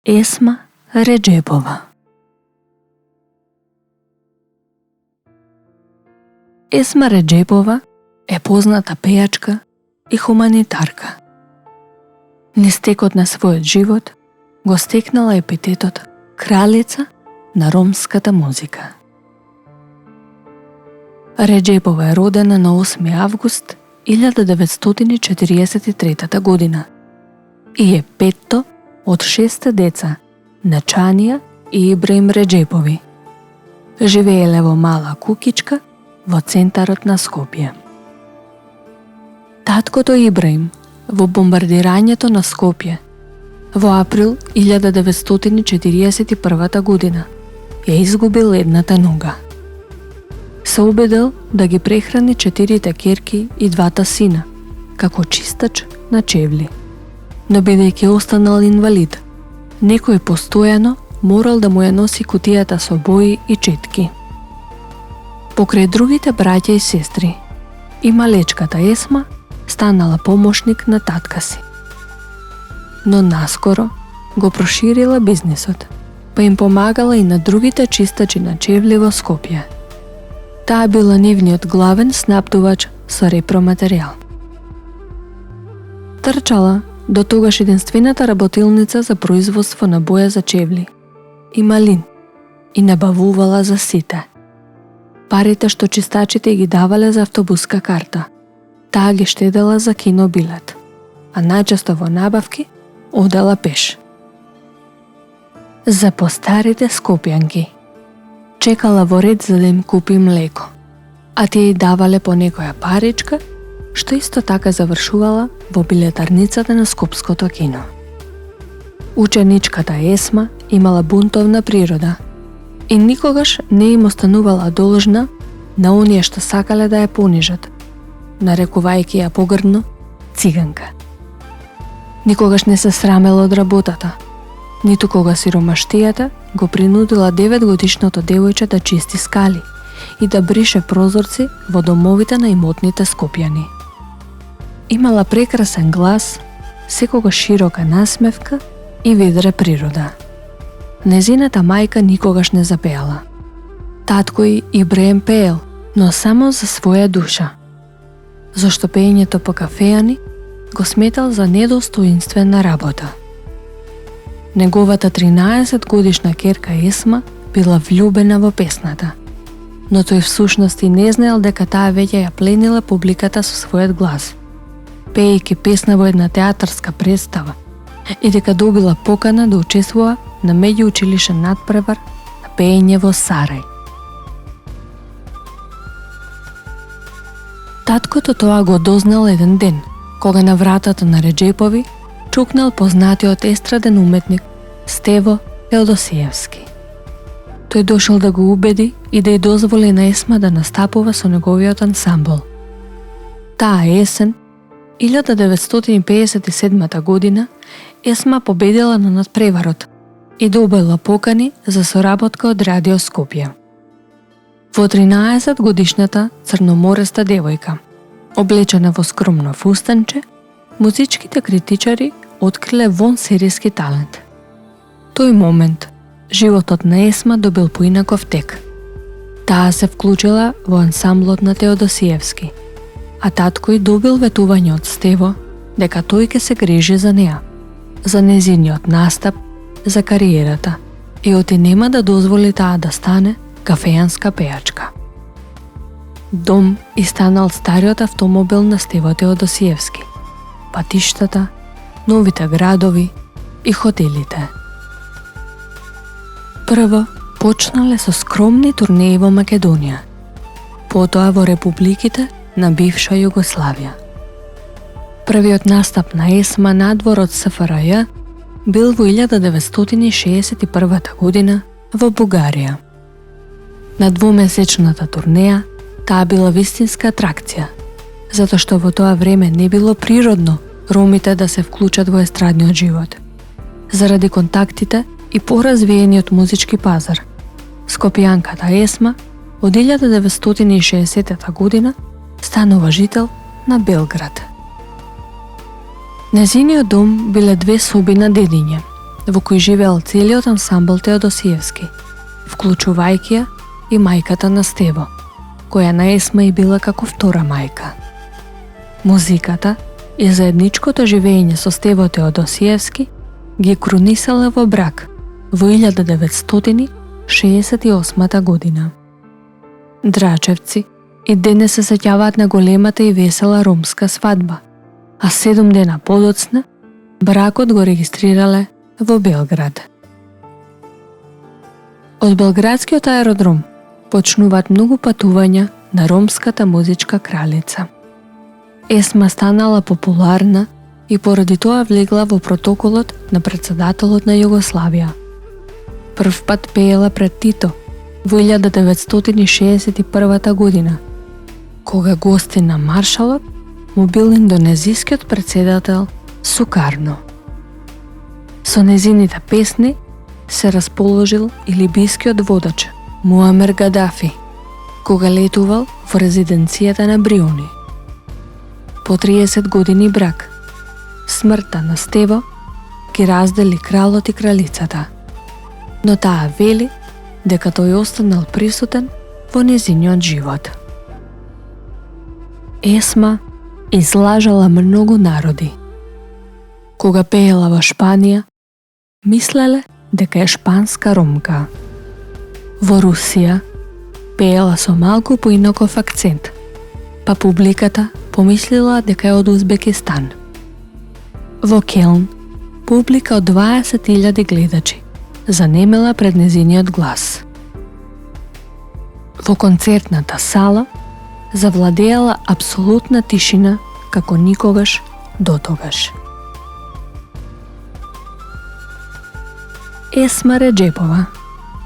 Есма Реджепова. Есма Реджепова е позната пејачка и хуманитарка. Низ текот на својот живот го стекнала епитетот кралица на ромската музика. Реджепова е родена на 8 август 1943 година и е петто од 6 деца на Чанија и Ибраим Реджепови. Живееле во мала кукичка во центарот на Скопје. Таткото Ибраим во бомбардирањето на Скопје во април 1941 година ја изгубил едната нога. Се убедил да ги прехрани 4 ќерки и 2 сина како чистач на чевли. Но бидејќи останал инвалид, некој постојано морал да му ја носи кутијата со бои и четки. Покрај другите браќа и сестри, и малечката Есма станала помошник на татка си. Но наскоро го проширила бизнисот, па им помагала и на другите чистачи на чевли во Скопје. Таа била нивниот главен снабдувач со репроматеријал. Трчала до тогаш единствената работилница за производство на боја за чевли и малин и набавувала за сите. Парите што чистачите ги давале за автобуска карта, таа ги штедела за кино билет, а најчесто во набавки одела пеш. За постарите скопјанки чекала во ред за да им купи млеко, а тие ја давале по некоја паричка, што исто така завршувала во билетарницата на Скопското кино. Ученичката Есма имала бунтовна природа и никогаш не им останувала должна на оние што сакале да ја понижат, нарекувајќи ја погрдно циганка. Никогаш не се срамела од работата, ниту кога сиромаштијата го принудила 9-годишното девојче да чисти скали и да брише прозорци во домовите на имотните скопјани. Имала прекрасен глас, секогаш широка насмевка и ведра природа. Незината мајка никогаш не запеала. Татко и Ибраим пеел, но само за своја душа, зашто пеењето по кафеани го сметал за недостоинствена работа. Неговата 13-годишна ќерка Есма била влюбена во песната, но тој всушност и не знаел дека таа веќе ја пленила публиката со својот глас, пеејќи песна во една театарска представа, и дека добила покана да учествува на меѓуучилишен надпревар на пеење во Сарај. Таткото тоа го дознал еден ден, кога на вратата на Реджепови чукнал познатиот естраден уметник Стево Теодосиевски. Тој дошол да го убеди и да ја дозволи на Есма да настапува со неговиот ансамбл. Таа есен, 1957 година, Есма победила на надпреварот и добила покани за соработка од Радио Скопје. Во 13-годишната црномореста девојка, облечена во скромно фустанче, музичките критичари откриле вон серијски талент. Тој момент, животот на Есма добил поинаков тек. Таа се вклучила во ансамблот на Теодосиевски, а татко и добил ветување од Стево дека тој ќе се грижи за неа, за незиниот настап, за кариерата и оти нема да дозволи таа да стане кафејанска пејачка. Дом и станал стариот автомобил на Стево Теодосиевски, патиштата, новите градови и хотелите. Прво почнале со скромни турнеи во Македонија, потоа во републиките на бивша Југославија. Првиот настап на Есма надвор од СФРЈ бил во 1961 година во Бугарија. На двумесечната турнеја таа била вистинска атракција, затоа што во тоа време не било природно ромите да се вклучат во естрадниот живот. Заради контактите и поразвиениот музички пазар, скопјанката Есма од 1960 година станува жител на Белград. Незиниот дом биле 2 соби на дедиње во кој живеел целиот ансамбл Теодосиевски, вклучувајќи ја и мајката на Стево, која на Есма и била како втора мајка. Музиката и заедничкото живење со Стево Теодосиевски ги крунисале во брак во 1968 година. Драчевци и денес се сеќаваат на големата и весела ромска свадба, а 7 дена подоцна бракот го регистрирале во Белград. Од Белградскиот аеродром почнуваат многу патувања на ромската музичка кралица. Есма станала популарна и поради тоа влегла во протоколот на претседателот на Југославија. Прв пат пеела пред Тито во 1961 година, кога гостин на маршалот му бил индонезискиот претседател Сукарно. Со незините песни се расположил и либискиот водач Муамер Гадафи, кога летувал во резиденцијата на Бриони. По 30 години брак, смртта на Стево ги раздели кралот и кралицата, но таа вели дека тој останал присутен во незиниот живот. Есма излажала многу народи. Кога пеела во Шпанија, мислеле дека е шпанска ромка. Во Русија пеела со малку поинаков акцент, па публиката помислила дека е од Узбекистан. Во Келн публика од 20.000 гледачи занемела пред незиниот глас. Во концертната сала завладеала апсолутна тишина како никогаш дотогаш. Есма Реджепова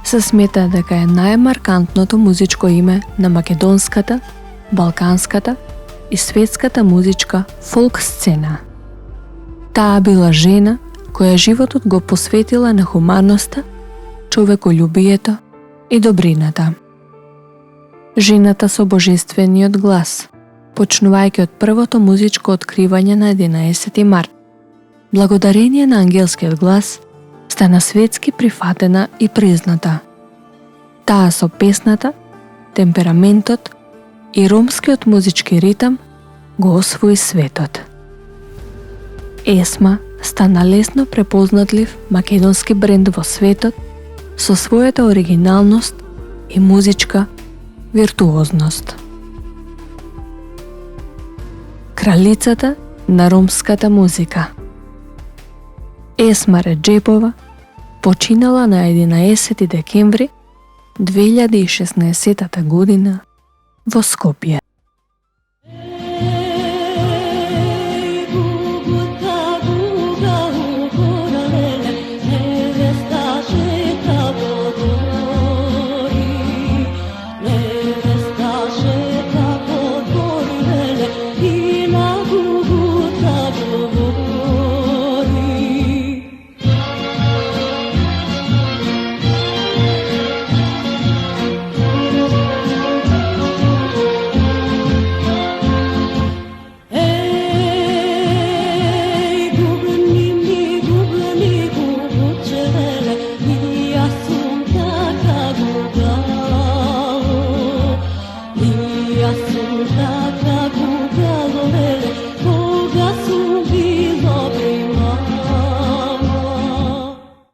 се смета дека е најмаркантното музичко име на македонската, балканската и светската музичка фолк сцена. Таа била жена која животот го посветила на хуманноста, човеколюбието и добрината. Жената со божествениот глас, почнувајќи од првото музичко откривање на 11 март, благодарение на ангелскиот глас, стана светски прифатена и призната. Таа со песната, темпераментот и ромскиот музички ритам го освои светот. Есма стана лесно препознатлив македонски бренд во светот со својата оригиналност и музичка виртуозност. Кралицата на ромската музика. Есма Реджепова починала на 11 декември 2016 година во Скопје.